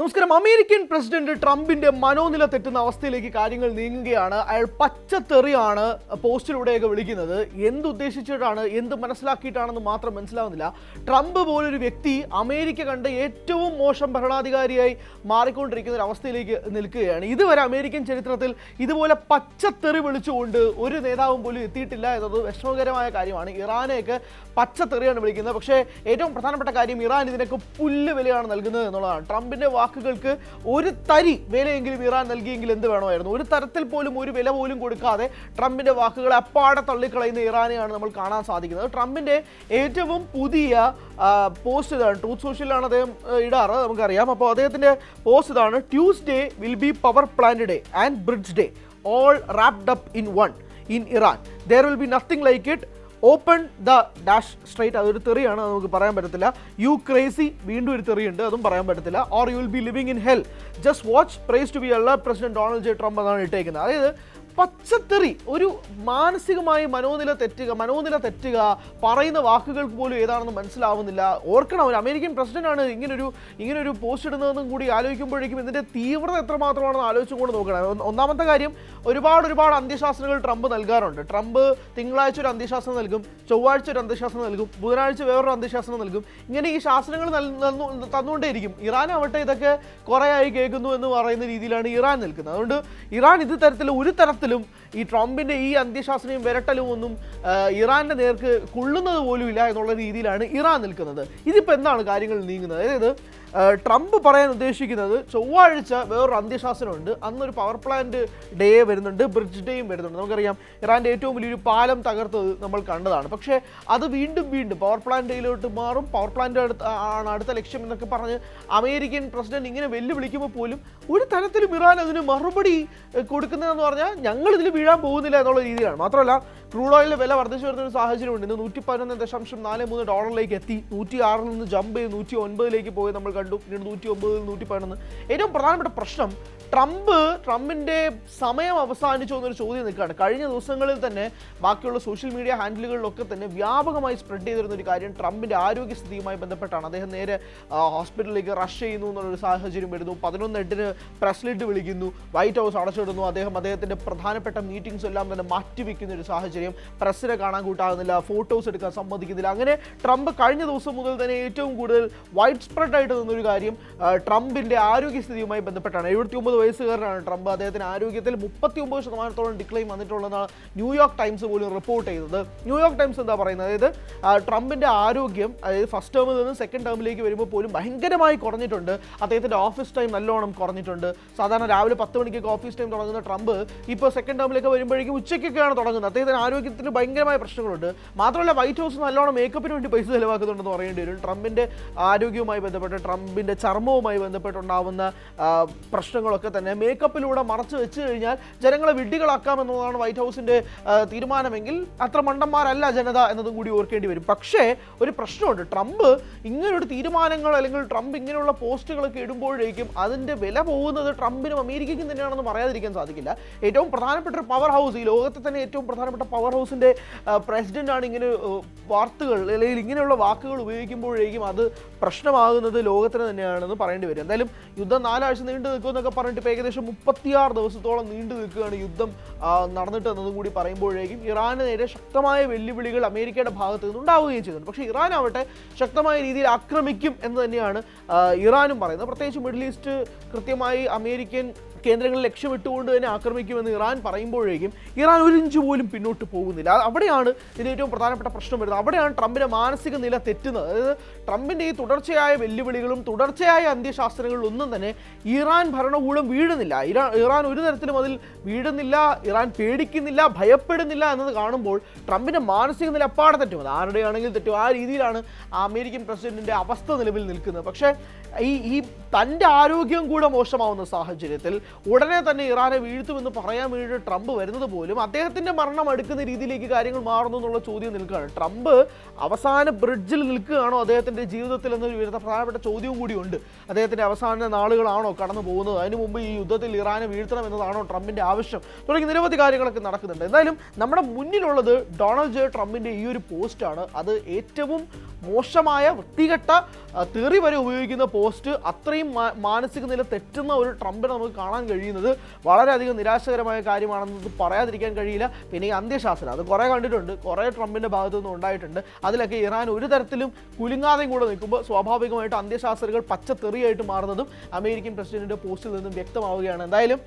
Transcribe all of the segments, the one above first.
നമസ്കാരം. American president ട്രംപിന്റെ മനോനില തെറ്റുന്ന അവസ്ഥയിലേക്ക് കാര്യങ്ങൾ നീങ്ങുകയാണ്. അയാൾ പച്ചത്തെറിയാണ് പോസ്റ്റിലൂടെയൊക്കെ വിളിക്കുന്നത്. എന്തുദ്ദേശിച്ചിട്ടാണ്, എന്ത് മനസ്സിലാക്കിയിട്ടാണെന്ന് മാത്രം മനസ്സിലാവുന്നില്ല. ട്രംപ് പോലൊരു വ്യക്തി അമേരിക്ക കണ്ട ഏറ്റവും മോശം ഭരണാധികാരിയായി മാറിക്കൊണ്ടിരിക്കുന്ന ഒരു അവസ്ഥയിലേക്ക് നിൽക്കുകയാണ്. ഇതുവരെ അമേരിക്കൻ ചരിത്രത്തിൽ ഇതുപോലെ പച്ചത്തെറി വിളിച്ചുകൊണ്ട് ഒരു നേതാവും പോലും എത്തിയിട്ടില്ല എന്നത് വിഷമകരമായ കാര്യമാണ്. ഇറാനെയൊക്കെ പച്ചത്തെറിയാണ് വിളിക്കുന്നത്. പക്ഷേ ഏറ്റവും പ്രധാനപ്പെട്ട കാര്യം, ഇറാൻ ഇതിനൊക്കെ പുല്ല് വിലയാണ് നൽകുന്നത് എന്നുള്ളതാണ്. ട്രംപിന്റെ വാക്കുകൾക്ക് ഒരു തരി വിലയെങ്കിലും ഇറാൻ നൽകിയെങ്കിൽ എന്ത് വേണമായിരുന്നു? ഒരു തരത്തിൽ പോലും ഒരു വില പോലും കൊടുക്കാതെ ട്രംപിന്റെ വാക്കുകളെ അപ്പാടെ തള്ളിക്കളയുന്ന ഇറാനെയാണ് നമ്മൾ കാണാൻ സാധിക്കുന്നത്. ട്രംപിന്റെ ഏറ്റവും പുതിയ പോസ്റ്റ് ഇതാണ്. ട്രൂത്ത് സോഷ്യലിലാണ് അദ്ദേഹം ഇടാറ്, നമുക്കറിയാം. അപ്പോൾ അദ്ദേഹത്തിന്റെ പോസ്റ്റ് ഇതാണ്: Tuesday will be power plant day and bridge day, all wrapped up in one in Iran. There will be nothing like it. Open the dash strait. അതൊരു തെറിയാണ്, നമുക്ക് പറയാൻ പറ്റത്തില്ല. യു ക്രേസി, വീണ്ടും ഒരു തെറിയുണ്ട്, അതും പറയാൻ പറ്റത്തില്ല. Or you will be living in hell, just watch, praise to be Allah president Donald J Trump എന്നാണ് ഇട്ടേക്കുന്നത്. അതായത് പച്ചത്തെറി, ഒരു മാനസികമായി മനോനില തെറ്റുക, പറയുന്ന വാക്കുകൾക്ക് പോലും ഏതാണെന്ന് മനസ്സിലാവുന്നില്ല. ഓർക്കണം, ഒരു അമേരിക്കൻ പ്രസിഡന്റാണ് ഇങ്ങനൊരു പോസ്റ്റ് ഇടുന്നതെന്നും കൂടി ആലോചിക്കുമ്പോഴേക്കും ഇതിന്റെ തീവ്രത എത്രമാത്രമാണെന്ന് ആലോചിച്ചുകൊണ്ട് നോക്കണം. ഒന്നാമത്തെ കാര്യം, ഒരുപാട് അന്ത്യശാസനങ്ങൾ ട്രംപ് നൽകാറുണ്ട്. ട്രംപ് തിങ്കളാഴ്ച ഒരു അന്ത്യശാസനം നൽകും, ചൊവ്വാഴ്ച ഒരു അന്ത്യശാസനം നൽകും, ബുധനാഴ്ച വേറൊരു അന്ത്യശാസനം നൽകും. ഇങ്ങനെ ഈ ശാസനങ്ങൾ തന്നുകൊണ്ടേയിരിക്കും. ഇറാൻ ആവട്ടെ ഇതൊക്കെ കുറേ ആയി കേൾക്കുന്നു എന്ന് പറയുന്ന രീതിയിലാണ് ഇറാൻ നിൽക്കുന്നത്. അതുകൊണ്ട് ഇറാൻ ഒരു തരത്തിലും ഈ ട്രംപിന്റെ ഈ അന്ത്യശാസനയും വിരട്ടലും ഒന്നും ഇറാന്റെ നേർക്ക് കൊള്ളുന്നത് പോലും ഇല്ല എന്നുള്ള രീതിയിലാണ് ഇറാൻ നിൽക്കുന്നത്. ഇതിപ്പോൾ എന്താണ് കാര്യങ്ങൾ നീങ്ങുന്നത്? അതായത് ട്രംപ് പറയാൻ ഉദ്ദേശിക്കുന്നത്, ചൊവ്വാഴ്ച വേറൊരു അന്ത്യശാസനമുണ്ട്, അന്നൊരു പവർ പ്ലാന്റ് ഡേ വരുന്നുണ്ട്, ബ്രിഡ്ജ് ഡേയും വരുന്നുണ്ട്. നമുക്കറിയാം ഇറാൻ്റെ ഏറ്റവും വലിയൊരു പാലം തകർത്തത് നമ്മൾ കണ്ടതാണ്. പക്ഷേ അത് വീണ്ടും പവർ പ്ലാന്റ് ഡേയിലോട്ട് മാറും. പവർ പ്ലാന്റ് ആണ് അടുത്ത ലക്ഷ്യം എന്നൊക്കെ പറഞ്ഞ് അമേരിക്കൻ പ്രസിഡന്റ് ഇങ്ങനെ വെല്ലുവിളിക്കുമ്പോൾ പോലും ഒരു തരത്തിലും ഇറാൻ അതിന് മറുപടി കൊടുക്കുന്നതെന്ന് പറഞ്ഞാൽ ഞങ്ങൾ ഇതിൽ വീഴാൻ പോകുന്നില്ല എന്നുള്ള രീതിയിലാണ്. മാത്രമല്ല, ക്രൂഡ് ഓയിലിന്റെ വില വർദ്ധിച്ചു വരുന്ന ഒരു സാഹചര്യമുണ്ട്. ഇന്ന് $111.43 എത്തി. 106 നിന്ന് ജമ്പ് ചെയ്ത് 109 പോയി നമ്മൾ കണ്ടു. പിന്നീട് 109 111. ഏറ്റവും പ്രധാനപ്പെട്ട പ്രശ്നം, ട്രംപിന്റെ സമയം അവസാനിച്ചോ എന്നൊരു ചോദ്യം നിൽക്കുകയാണ്. കഴിഞ്ഞ ദിവസങ്ങളിൽ തന്നെ ബാക്കിയുള്ള സോഷ്യൽ മീഡിയ ഹാൻഡിലുകളിലൊക്കെ തന്നെ വ്യാപകമായി സ്പ്രെഡ് ചെയ്തിരുന്ന ഒരു കാര്യം ട്രംപിന്റെ ആരോഗ്യസ്ഥിതിയുമായി ബന്ധപ്പെട്ടാണ്. അദ്ദേഹം നേരെ ഹോസ്പിറ്റലിലേക്ക് റഷ് ചെയ്യുന്നു എന്നുള്ളൊരു സാഹചര്യം വരുന്നു. 11:08 പ്രസ് മീറ്റ് വിളിക്കുന്നു, വൈറ്റ് ഹൗസ് അടച്ചിടുന്നു. അദ്ദേഹത്തിന്റെ പ്രധാനപ്പെട്ട മീറ്റിംഗ്സ് എല്ലാം തന്നെ മാറ്റിവെക്കുന്ന ഒരു സാഹചര്യം. പ്രസ്സിനെ കാണാൻ കൂട്ടാകുന്നില്ല, ഫോട്ടോസ് എടുക്കാൻ സമ്മതിക്കുന്നില്ല. അങ്ങനെ ട്രംപ് കഴിഞ്ഞ ദിവസം മുതൽ തന്നെ ഏറ്റവും കൂടുതൽ വൈഡ് സ്പ്രെഡ് ആയിട്ട് നിന്നൊരു കാര്യം ട്രംപിന്റെ ആരോഗ്യസ്ഥിതിയുമായി ബന്ധപ്പെട്ടാണ്. 79 വയസ്സുകാരനാണ് ട്രംപ്. അദ്ദേഹത്തിന് ആരോഗ്യത്തിൽ 39% ഡിക്ലൈൻ വന്നിട്ടുള്ളതാണ് ന്യൂയോർക്ക് ടൈംസ് പോലും റിപ്പോർട്ട് ചെയ്തത്. ന്യൂയോർക്ക് ടൈംസ് എന്താ പറയുന്നത്? അതായത് ട്രംപിന്റെ ആരോഗ്യം, അതായത് ഫസ്റ്റ് ടേമിൽ നിന്ന് സെക്കൻഡ് ടേമിലേക്ക് വരുമ്പോൾ പോലും ഭയങ്കരമായി കുറഞ്ഞിട്ടുണ്ട്. അദ്ദേഹത്തിന്റെ ഓഫീസ് ടൈം നല്ലോണം കുറഞ്ഞിട്ടുണ്ട്. സാധാരണ രാവിലെ 10 മണിക്കൊക്കെ ഓഫീസ് ടൈം തുടങ്ങുന്ന ട്രംപ് ഇപ്പോൾ സെക്കൻഡ് ടേമിലേക്ക് വരുമ്പോഴേക്കും ഉച്ചയ്ക്കൊക്കെയാണ് തുടങ്ങുന്നത്. അദ്ദേഹത്തിന് ആരോഗ്യത്തിന് ഭയങ്കരമായ പ്രശ്നങ്ങളുണ്ട്. മാത്രമല്ല, വൈറ്റ് ഹൗസ് നല്ലോണം മേക്കപ്പിന് വേണ്ടി പൈസ ചിലവാക്കുന്നുണ്ടെന്ന് പറയേണ്ടി വരും. ട്രംപിന്റെ ആരോഗ്യവുമായി ബന്ധപ്പെട്ട്, ട്രംപിന്റെ ചർമ്മവുമായി ബന്ധപ്പെട്ടുണ്ടാവുന്ന പ്രശ്നങ്ങളൊക്കെ തന്നെ മേക്കപ്പിലൂടെ മറച്ചു വെച്ച് കഴിഞ്ഞാൽ ജനങ്ങളെ വിഡ്ഢികളാക്കാമെന്നതാണ് വൈറ്റ് ഹൗസിന്റെ തീരുമാനമെങ്കിൽ അത്ര മണ്ടന്മാരല്ല ജനത എന്നതും കൂടി ഓർക്കേണ്ടി വരും. പക്ഷേ ഒരു പ്രശ്നമുണ്ട്. ട്രംപ് ഇങ്ങനൊരു തീരുമാനങ്ങൾ അല്ലെങ്കിൽ ട്രംപ് ഇങ്ങനെയുള്ള പോസ്റ്റുകളൊക്കെ ഇടുമ്പോഴേക്കും അതിന്റെ വില പോകുന്നത് ട്രംപിനും അമേരിക്കയ്ക്കും തന്നെയാണെന്ന് പറയാതിരിക്കാൻ സാധിക്കില്ല. ഏറ്റവും പ്രധാനപ്പെട്ട ഒരു പവർ ഹൗസ്, ഈ ലോകത്തെ തന്നെ ഏറ്റവും പ്രധാനപ്പെട്ട പവർ ഹൗസിന്റെ പ്രസിഡന്റാണ് ഇങ്ങനെ വാർത്തകൾ അല്ലെങ്കിൽ ഇങ്ങനെയുള്ള വാക്കുകൾ ഉപയോഗിക്കുമ്പോഴേക്കും അത് പ്രശ്നമാകുന്നത് ലോകത്തിന് തന്നെയാണെന്ന് പറയേണ്ടി വരും. എന്തായാലും യുദ്ധം 4 ആഴ്ച നീണ്ടു നിൽക്കുമെന്നൊക്കെ പറഞ്ഞിട്ട് ഇപ്പോൾ ഏകദേശം 36 ദിവസത്തോളം നീണ്ടു നിൽക്കുകയാണ് യുദ്ധം നടന്നിട്ട് എന്നതും കൂടി പറയുമ്പോഴേക്കും ഇറാന് നേരെ ശക്തമായ വെല്ലുവിളികൾ അമേരിക്കയുടെ ഭാഗത്ത് നിന്ന് ഉണ്ടാവുകയും ചെയ്യുന്നുണ്ട്. പക്ഷേ ഇറാൻ ആവട്ടെ ശക്തമായ രീതിയിൽ ആക്രമിക്കും എന്ന് തന്നെയാണ് ഇറാനും പറയുന്നത്. പ്രത്യേകിച്ച് മിഡിൽ ഈസ്റ്റ് കൃത്യമായി അമേരിക്കൻ കേന്ദ്രങ്ങൾ ലക്ഷ്യമിട്ടുകൊണ്ട് തന്നെ ആക്രമിക്കുമെന്ന് ഇറാൻ പറയുമ്പോഴേക്കും ഇറാൻ ഒരു ഇഞ്ച് പോലും പിന്നോട്ട് പോകുന്നില്ല. അവിടെയാണ് ഇതിന് ഏറ്റവും പ്രധാനപ്പെട്ട പ്രശ്നം വരുന്നത്. അവിടെയാണ് ട്രംപിന്റെ മാനസിക നില തെറ്റുന്നത്. അതായത് ട്രംപിന്റെ ഈ തുടർച്ചയായ വെല്ലുവിളികളും തുടർച്ചയായ അന്ത്യശാസ്ത്രങ്ങളിലും ഒന്നും തന്നെ ഇറാൻ ഭരണകൂടം വീഴുന്നില്ല. ഇറാൻ ഒരു തരത്തിലും അതിൽ വീഴുന്നില്ല. ഇറാൻ പേടിക്കുന്നില്ല, ഭയപ്പെടുന്നില്ല എന്നത് കാണുമ്പോൾ ട്രംപിന്റെ മാനസിക നില അപ്പാടെ തെറ്റും. അത് ആരുടെയാണെങ്കിൽ തെറ്റും. ആ രീതിയിലാണ് അമേരിക്കൻ പ്രസിഡന്റിന്റെ അവസ്ഥ നിലവിൽ നിൽക്കുന്നത്. പക്ഷേ ഈ തൻ്റെ ആരോഗ്യം കൂടെ മോശമാവുന്ന സാഹചര്യത്തിൽ ഉടനെ തന്നെ ഇറാനെ വീഴ്ത്തുമെന്ന് പറയാൻ വേണ്ടി ട്രംപ് വരുന്നത് പോലും അദ്ദേഹത്തിന്റെ മരണം അടുക്കുന്ന രീതിയിലേക്ക് കാര്യങ്ങൾ മാറുന്നു എന്നുള്ള ചോദ്യം നിൽക്കുകയാണ്. ട്രംപ് അവസാന ബ്രിഡ്ജിൽ നിൽക്കുകയാണോ അദ്ദേഹത്തിന്റെ ജീവിതത്തിൽ എന്നൊരു പ്രധാനപ്പെട്ട ചോദ്യവും കൂടിയുണ്ട്. അദ്ദേഹത്തിൻ്റെ അവസാന നാളുകളാണോ കടന്നു പോകുന്നത്? അതിനു മുമ്പ് ഈ യുദ്ധത്തിൽ ഇറാനെ വീഴ്ത്തണം എന്നതാണോ ട്രംപിൻ്റെ ആവശ്യം? തുടങ്ങി നിരവധി കാര്യങ്ങളൊക്കെ നടക്കുന്നുണ്ട്. എന്തായാലും നമ്മുടെ മുന്നിലുള്ളത് ഡൊണാൾഡ് ജെ ട്രംപിൻ്റെ ഈ ഒരു പോസ്റ്റാണ്. അത് ഏറ്റവും മോശമായ വൃത്തികെട്ട തെറി വരെ ഉപയോഗിക്കുന്ന പോസ്റ്റ്. അത്രയും മാനസിക നില തെറ്റുന്ന ഒരു ട്രംപിനെ നമുക്ക് കാണാൻ കഴിയുന്നത് വളരെയധികം നിരാശകരമായ കാര്യമാണെന്നത് പറയാതിരിക്കാൻ കഴിയില്ല. പിന്നെ ഈ അന്ത്യശാസനം അത് കുറേ കണ്ടിട്ടുണ്ട്, കുറേ ട്രംപിൻ്റെ ഭാഗത്തു നിന്നും ഉണ്ടായിട്ടുണ്ട്. അതിലൊക്കെ ഇറാൻ ഒരു തരത്തിലും കുലുങ്ങാതെയും കൂടെ നിൽക്കുമ്പോൾ സ്വാഭാവികമായിട്ട് അന്ത്യശാസ്ത്രങ്ങൾ പച്ചത്തെറിയായിട്ട് മാറുന്നതും അമേരിക്കൻ പ്രസിഡന്റിൻ്റെ പോസ്റ്റിൽ നിന്നും വ്യക്തമാവുകയാണ്. എന്തായാലും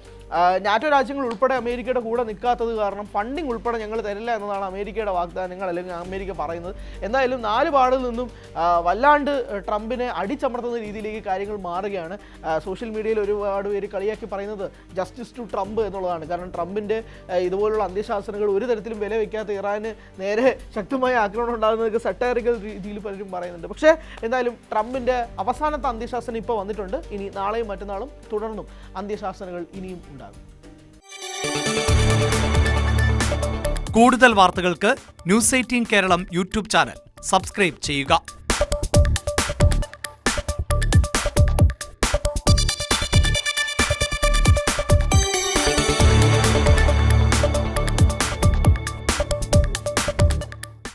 നാറ്റോ രാജ്യങ്ങൾ ഉൾപ്പെടെ അമേരിക്കയുടെ കൂടെ നിൽക്കാത്തത് കാരണം ഫണ്ടിങ് ഉൾപ്പെടെ ഞങ്ങൾ തരില്ല എന്നതാണ് അമേരിക്കയുടെ വാഗ്ദാനങ്ങൾ, അല്ലെങ്കിൽ അമേരിക്ക പറയുന്നത്. എന്തായാലും 4 പാടിൽ നിന്നും വല്ലാണ്ട് ട്രംപിനെ അടിച്ചമർത്തുന്ന രീതിയിലേക്ക് കാര്യങ്ങൾ മാറുകയാണ്. സോഷ്യൽ മീഡിയയിൽ ഒരുപാട് പേര് കളിയാക്കി പറയുന്നത് ജസ്റ്റിസ് ടു ട്രംപ് എന്നുള്ളതാണ്. കാരണം ട്രംപിൻ്റെ ഇതുപോലുള്ള അന്ത്യശാസനങ്ങൾ ഒരു തരത്തിലും വില വയ്ക്കാത്ത ഇറാന് നേരെ ശക്തമായ ആക്രമണം ഉണ്ടാകുന്നതൊക്കെ സട്ടയറിക്കൽ രീതിയിൽ പലരും പറയുന്നുണ്ട്. പക്ഷേ എന്തായാലും ട്രംപിൻ്റെ അവസാനത്തെ അന്ത്യശാസനം ഇപ്പോൾ വന്നിട്ടുണ്ട്. ഇനി നാളെയും മറ്റന്നാളും തുടർന്നും അന്ത്യശാസനകൾ ഇനിയും ഉണ്ടാകും. കൂടുതൽ വാർത്തകൾക്ക് news 18 Keralam YouTube channel subscribe ചെയ്യുക.